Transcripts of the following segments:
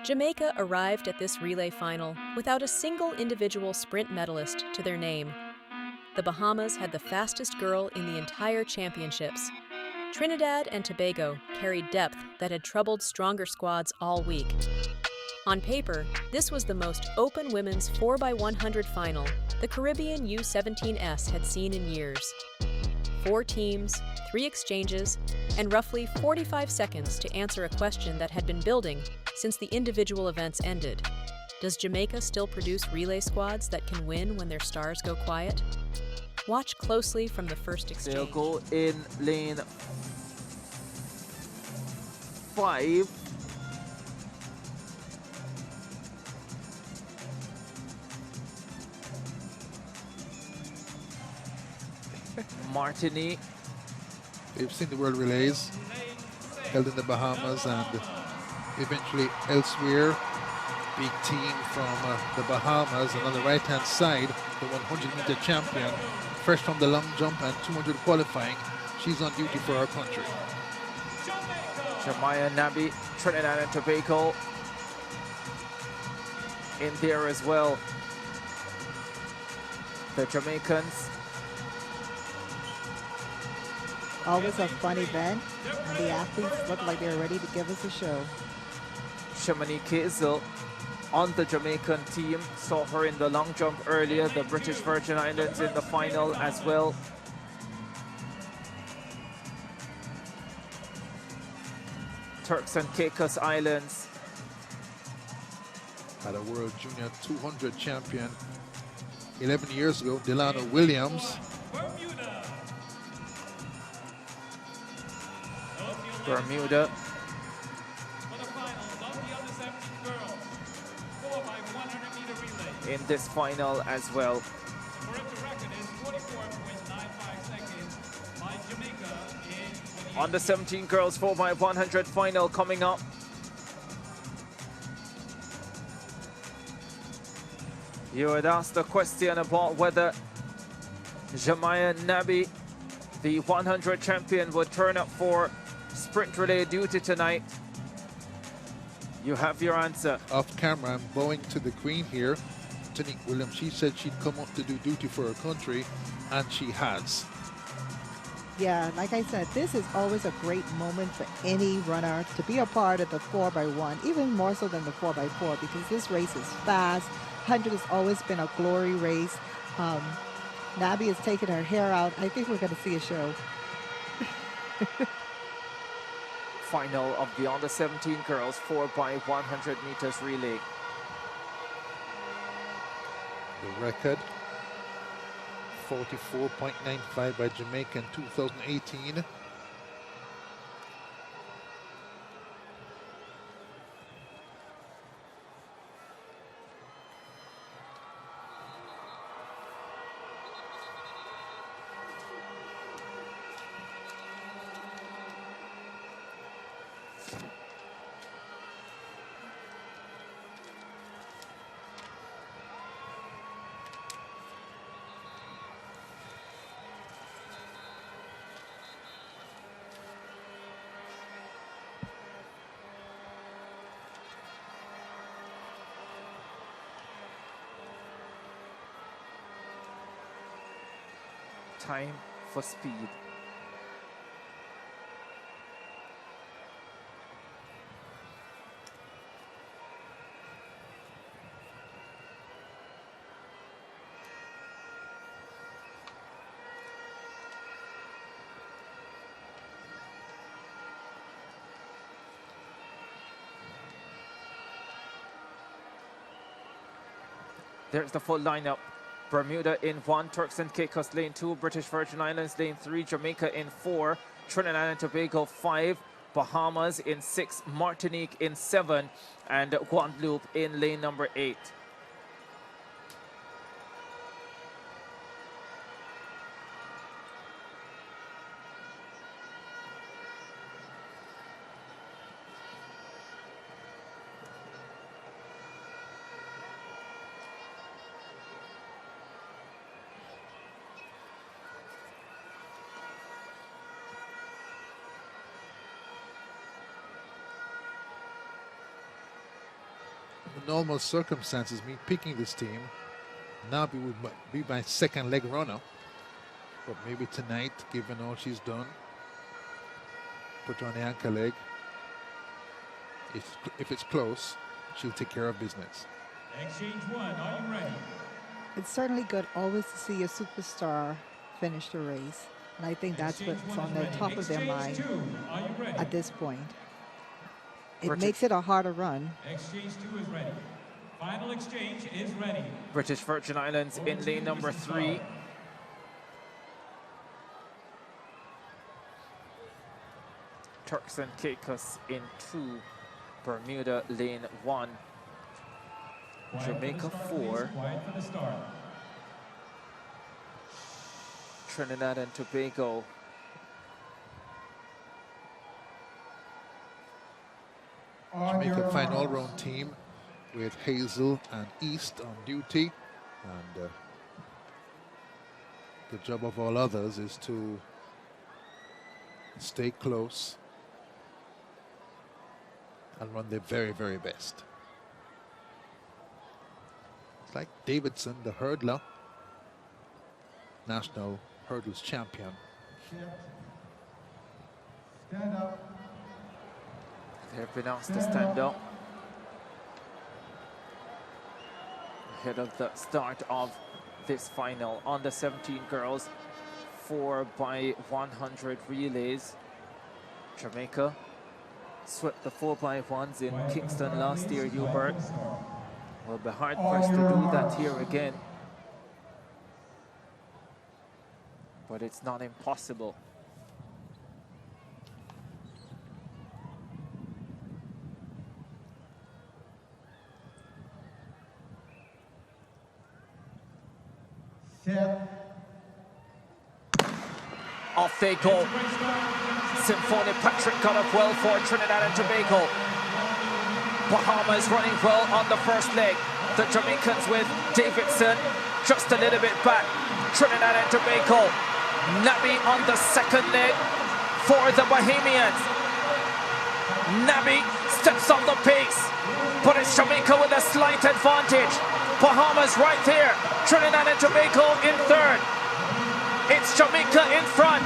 Jamaica arrived at this relay final without a single individual sprint medalist to their name. The Bahamas had the fastest girl in the entire championships. Trinidad and Tobago carried depth that had troubled stronger squads all week. On paper, this was the most open women's 4x100 final the Caribbean U17s had seen in years. 4 teams, 3 exchanges, and roughly 45 seconds to answer a question that had been building since the individual events ended. Does Jamaica still produce relay squads that can win when their stars go quiet? Watch closely from the first exchange. They'll go in lane 5. Martini. We've seen the World Relays held in the Bahamas and eventually elsewhere. Big team from the Bahamas, and on the right-hand side, the 100-meter champion, fresh from the long jump and 200 qualifying. She's on duty for our country. Jamaica Nabi, Trinidad and Tobago in there as well. The Jamaicans. Always a fun event, and the athletes look like they're ready to give us a show. Shamani Kazel on the Jamaican team. Saw her in the long jump earlier. The British Virgin Islands in the final as well. Turks and Caicos Islands. Had a World Junior 200 champion 11 years ago, Delano Williams. Bermuda. In this final as well. On the 17 girls 4x100 final coming up. You had asked the question about whether Jamaica Nabi, the 100 champion, would turn up for sprint relay duty tonight. You have your answer. Off camera, I'm bowing to the Queen here, Tanique Williams. She said she'd come up to do duty for her country, and she has. Yeah, like I said, this is always a great moment for any runner to be a part of the 4x1, even more so than the 4x4, because this race is fast. 100 has always been a glory race. Nabi is taking her hair out. I think we're going to see a show. Final of the under 17 girls 4x100 meters relay. The record 44.95 by Jamaica in 2018. Time for speed. There's the full lineup. Bermuda in 1, Turks and Caicos lane 2, British Virgin Islands lane 3, Jamaica in 4, Trinidad and Tobago 5, Bahamas in 6, Martinique in 7, and Guadeloupe in lane number 8. in normal circumstances, me picking this team, Nabi would be my second leg runner. But maybe tonight, given all she's done, put her on the anchor leg. If it's close, she'll take care of business. Exchange one, are you ready? It's certainly good always to see a superstar finish the race. And I think that's what's on the top of their mind at this point. It makes it a harder run. Exchange two is ready. Final exchange is ready. British Virgin Islands in lane number 3. Turks and Caicos in 2. Bermuda lane 1. Jamaica 4. Trinidad and Tobago. Jamaica fine all-round team with Hazel and East on duty, and the job of all others is to stay close and run their very, very best. It's like Davidson, the hurdler, national hurdles champion. Stand up. They've been asked to stand up ahead of the start of this final. Under 17 girls, 4x100 relays. Jamaica swept the 4x1s in Kingston last year, Hubert. Will be hard pressed to do that here again, but it's not impossible. Off they go. Symphony Patrick got up well for Trinidad and Tobago. Bahamas running well on the first leg. The Jamaicans with Davidson just a little bit back. Trinidad and Tobago. Nabi on the second leg for the Bahamians. Nabi steps on the pace, but it's Jamaica with a slight advantage. Bahamas right there. Trinidad and Tobago in third. It's Jamaica in front.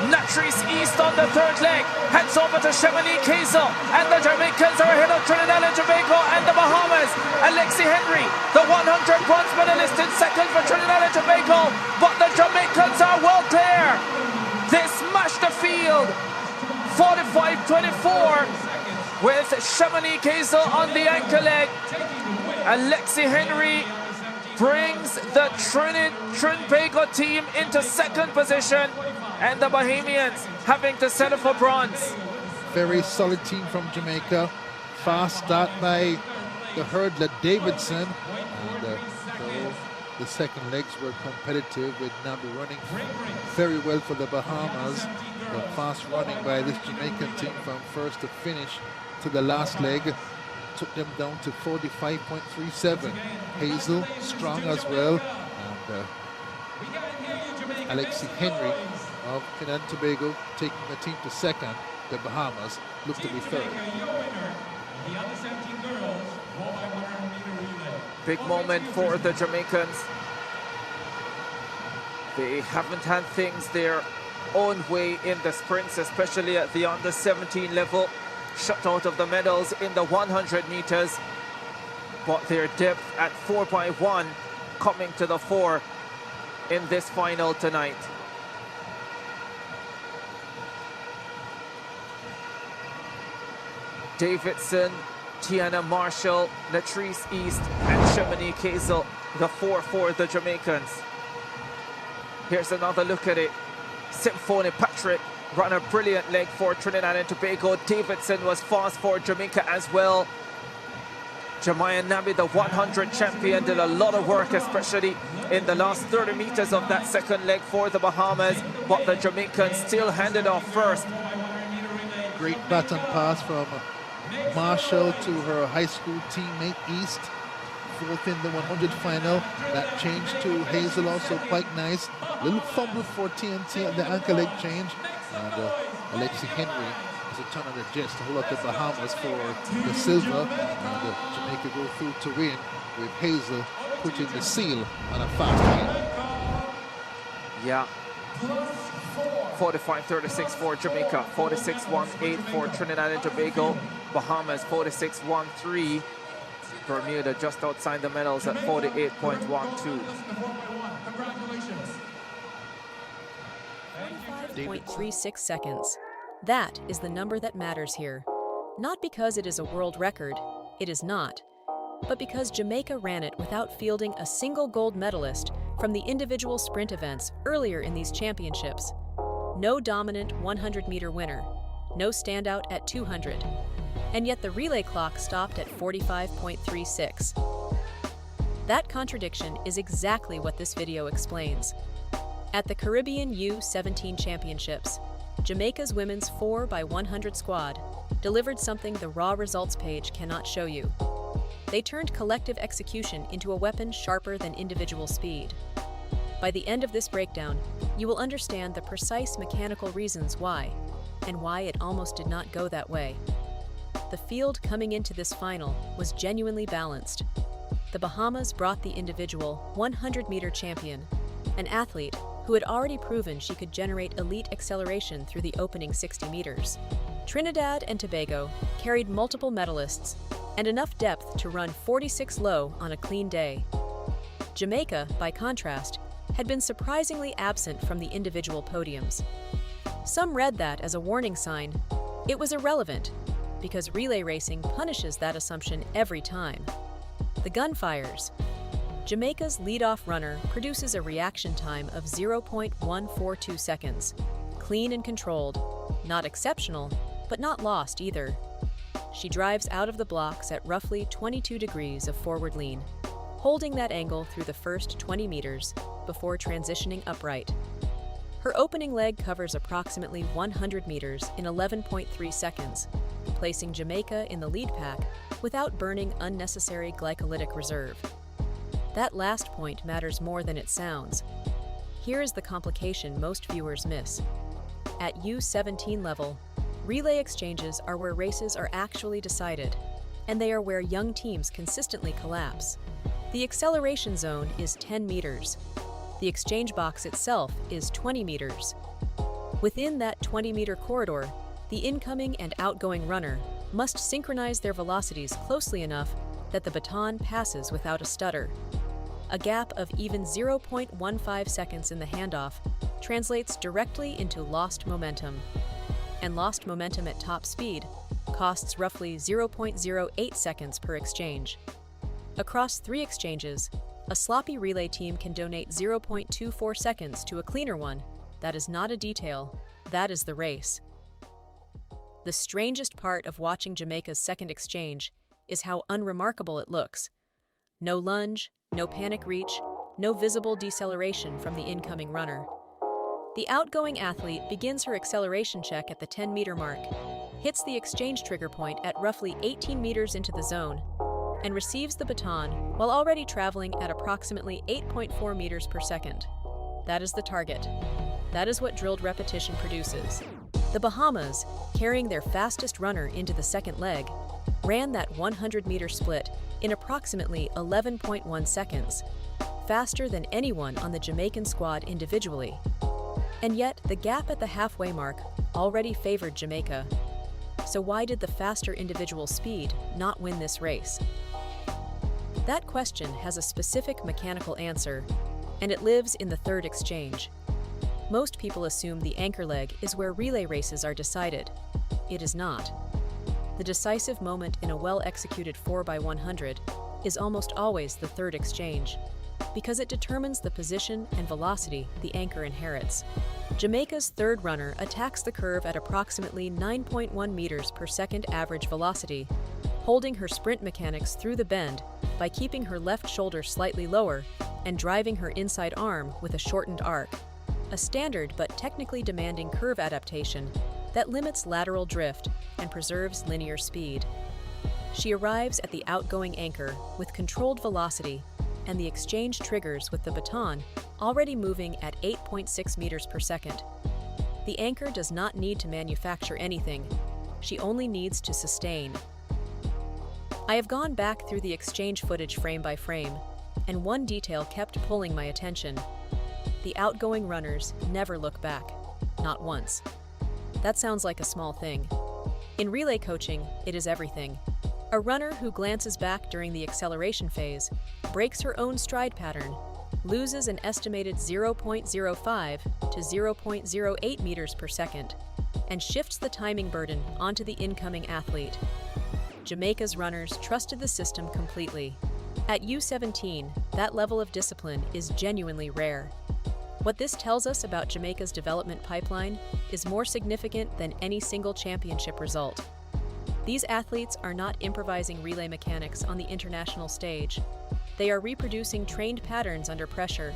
Natrice East on the third leg. Heads over to Chamonix Hazel. And the Jamaicans are ahead of Trinidad and Tobago and the Bahamas. Alexi Henry, the 100 bronze medalist, in second for Trinidad and Tobago. But the Jamaicans are well clear. They smashed the field. 45-24 with Chamonix Hazel on the anchor leg. Alexi Henry brings the Trinbago team into second position, and the Bahamians having to settle for bronze. Very solid team from Jamaica. Fast start by the hurdler Davidson, and the second legs were competitive, with Nabi running very well for the Bahamas. The fast running by this Jamaican team from first to finish to the last leg took them down to 45.37. Hazel strong as well, and Alexi Henry of Trinidad and Tobago taking the team to second. The Bahamas look to be third. Big moment for the Jamaicans. They haven't had things their own way in the sprints, especially at the under 17 level. Shut out of the medals in the 100 meters, but their depth at 4x1 coming to the fore in this final tonight. Davidson, Tiana Marshall, Natrice East, and Chamonix Hazel, the 4 for the Jamaicans. Here's another look at it. Symphony Patrick ran a brilliant leg for Trinidad and Tobago. Davidson was fast for Jamaica as well. Jemiah Nabi, the 100 champion, did a lot of work, especially in the last 30 meters of that second leg for the Bahamas, but the Jamaicans still handed off first. Great baton pass from Marshall to her high school teammate East. Fourth in the 100 final. That change to Hazel also quite nice. Little fumble for TNT at the anchor leg change. And Alexi Henry It's a ton of the jets to hold up the Bahamas for the silver, and Jamaica go through to win, with Hazel putting the seal on a fast win. Yeah. 45-36 for Jamaica, 46-18 for Trinidad and Tobago, Bahamas 46-13, Bermuda just outside the medals at 48.12. 45.36 seconds. That is the number that matters here. Not because it is a world record, it is not, but because Jamaica ran it without fielding a single gold medalist from the individual sprint events earlier in these championships. No dominant 100-meter winner, no standout at 200, and yet the relay clock stopped at 45.36. That contradiction is exactly what this video explains. At the Caribbean U17 Championships, Jamaica's women's 4x100 squad delivered something the raw results page cannot show you. They turned collective execution into a weapon sharper than individual speed. By the end of this breakdown, you will understand the precise mechanical reasons why, and why it almost did not go that way. The field coming into this final was genuinely balanced. The Bahamas brought the individual 100-meter champion, an athlete who had already proven she could generate elite acceleration through the opening 60 meters. Trinidad and Tobago carried multiple medalists and enough depth to run 46 low on a clean day. Jamaica, by contrast, had been surprisingly absent from the individual podiums. Some read that as a warning sign. It was irrelevant, because relay racing punishes that assumption every time. The gunfires. Jamaica's leadoff runner produces a reaction time of 0.142 seconds. Clean and controlled. Not exceptional, but not lost either. She drives out of the blocks at roughly 22 degrees of forward lean, holding that angle through the first 20 meters before transitioning upright. Her opening leg covers approximately 100 meters in 11.3 seconds, placing Jamaica in the lead pack without burning unnecessary glycolytic reserve. That last point matters more than it sounds. Here is the complication most viewers miss. At U17 level, relay exchanges are where races are actually decided, and they are where young teams consistently collapse. The acceleration zone is 10 meters. The exchange box itself is 20 meters. Within that 20-meter corridor, the incoming and outgoing runner must synchronize their velocities closely enough that the baton passes without a stutter. A gap of even 0.15 seconds in the handoff translates directly into lost momentum. And lost momentum at top speed costs roughly 0.08 seconds per exchange. Across 3 exchanges, a sloppy relay team can donate 0.24 seconds to a cleaner one. That is not a detail, that is the race. The strangest part of watching Jamaica's second exchange is how unremarkable it looks. No lunge, no panic reach, no visible deceleration from the incoming runner. The outgoing athlete begins her acceleration check at the 10-meter mark, hits the exchange trigger point at roughly 18 meters into the zone, and receives the baton while already traveling at approximately 8.4 meters per second. That is the target. That is what drilled repetition produces. The Bahamas, carrying their fastest runner into the second leg, ran that 100-meter split in approximately 11.1 seconds, faster than anyone on the Jamaican squad individually. And yet, the gap at the halfway mark already favored Jamaica. So why did the faster individual speed not win this race? That question has a specific mechanical answer, and it lives in the third exchange. Most people assume the anchor leg is where relay races are decided. It is not. The decisive moment in a well-executed 4x100 is almost always the third exchange, because it determines the position and velocity the anchor inherits. Jamaica's third runner attacks the curve at approximately 9.1 meters per second average velocity, holding her sprint mechanics through the bend by keeping her left shoulder slightly lower and driving her inside arm with a shortened arc, a standard but technically demanding curve adaptation that limits lateral drift and preserves linear speed. She arrives at the outgoing anchor with controlled velocity, and the exchange triggers with the baton already moving at 8.6 meters per second. The anchor does not need to manufacture anything. she only needs to sustain. I have gone back through the exchange footage frame by frame, and one detail kept pulling my attention. The outgoing runners never look back, not once. That sounds like a small thing. In relay coaching, it is everything. A runner who glances back during the acceleration phase breaks her own stride pattern, loses an estimated 0.05 to 0.08 meters per second, and shifts the timing burden onto the incoming athlete. Jamaica's runners trusted the system completely. At U17, that level of discipline is genuinely rare. What this tells us about Jamaica's development pipeline is more significant than any single championship result. These athletes are not improvising relay mechanics on the international stage. They are reproducing trained patterns under pressure,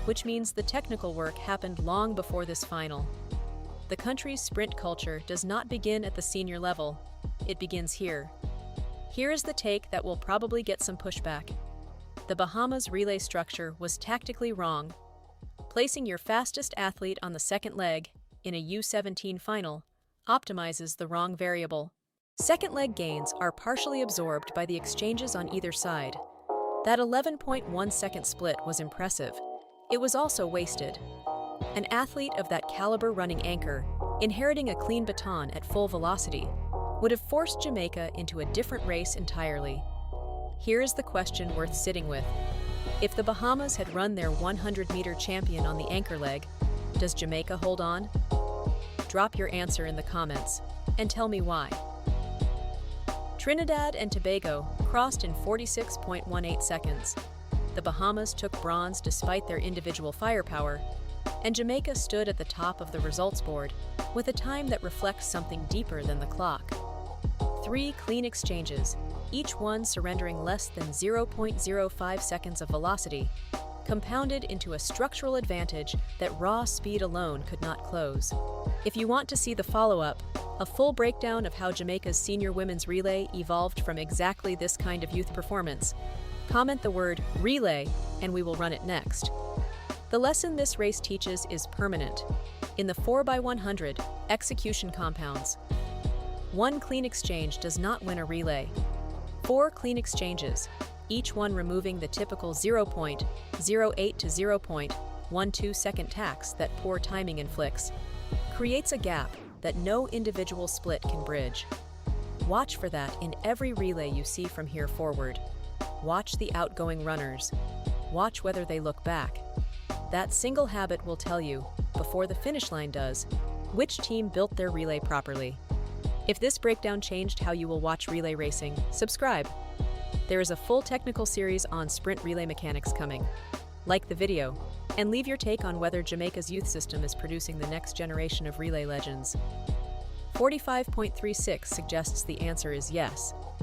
which means the technical work happened long before this final. The country's sprint culture does not begin at the senior level. It begins here. Here is the take that will probably get some pushback. The Bahamas relay structure was tactically wrong. Placing your fastest athlete on the second leg in a U17 final optimizes the wrong variable. Second leg gains are partially absorbed by the exchanges on either side. That 11.1 second split was impressive. It was also wasted. An athlete of that caliber running anchor, inheriting a clean baton at full velocity, would have forced Jamaica into a different race entirely. Here is the question worth sitting with. If the Bahamas had run their 100-meter champion on the anchor leg, does Jamaica hold on? Drop your answer in the comments and tell me why. Trinidad and Tobago crossed in 46.18 seconds. The Bahamas took bronze despite their individual firepower, and Jamaica stood at the top of the results board with a time that reflects something deeper than the clock. 3 clean exchanges, each one surrendering less than 0.05 seconds of velocity, compounded into a structural advantage that raw speed alone could not close. If you want to see the follow-up, a full breakdown of how Jamaica's senior women's relay evolved from exactly this kind of youth performance, comment the word relay and we will run it next. The lesson this race teaches is permanent. In the 4x100, execution compounds. 1 clean exchange does not win a relay. 4 clean exchanges, each one removing the typical 0.08 to 0.12 second tax that poor timing inflicts, creates a gap that no individual split can bridge. Watch for that in every relay you see from here forward. Watch the outgoing runners. Watch whether they look back. That single habit will tell you, before the finish line does, which team built their relay properly. If this breakdown changed how you will watch relay racing, subscribe. There is a full technical series on sprint relay mechanics coming. Like the video, and leave your take on whether Jamaica's youth system is producing the next generation of relay legends. 45.36 suggests the answer is yes.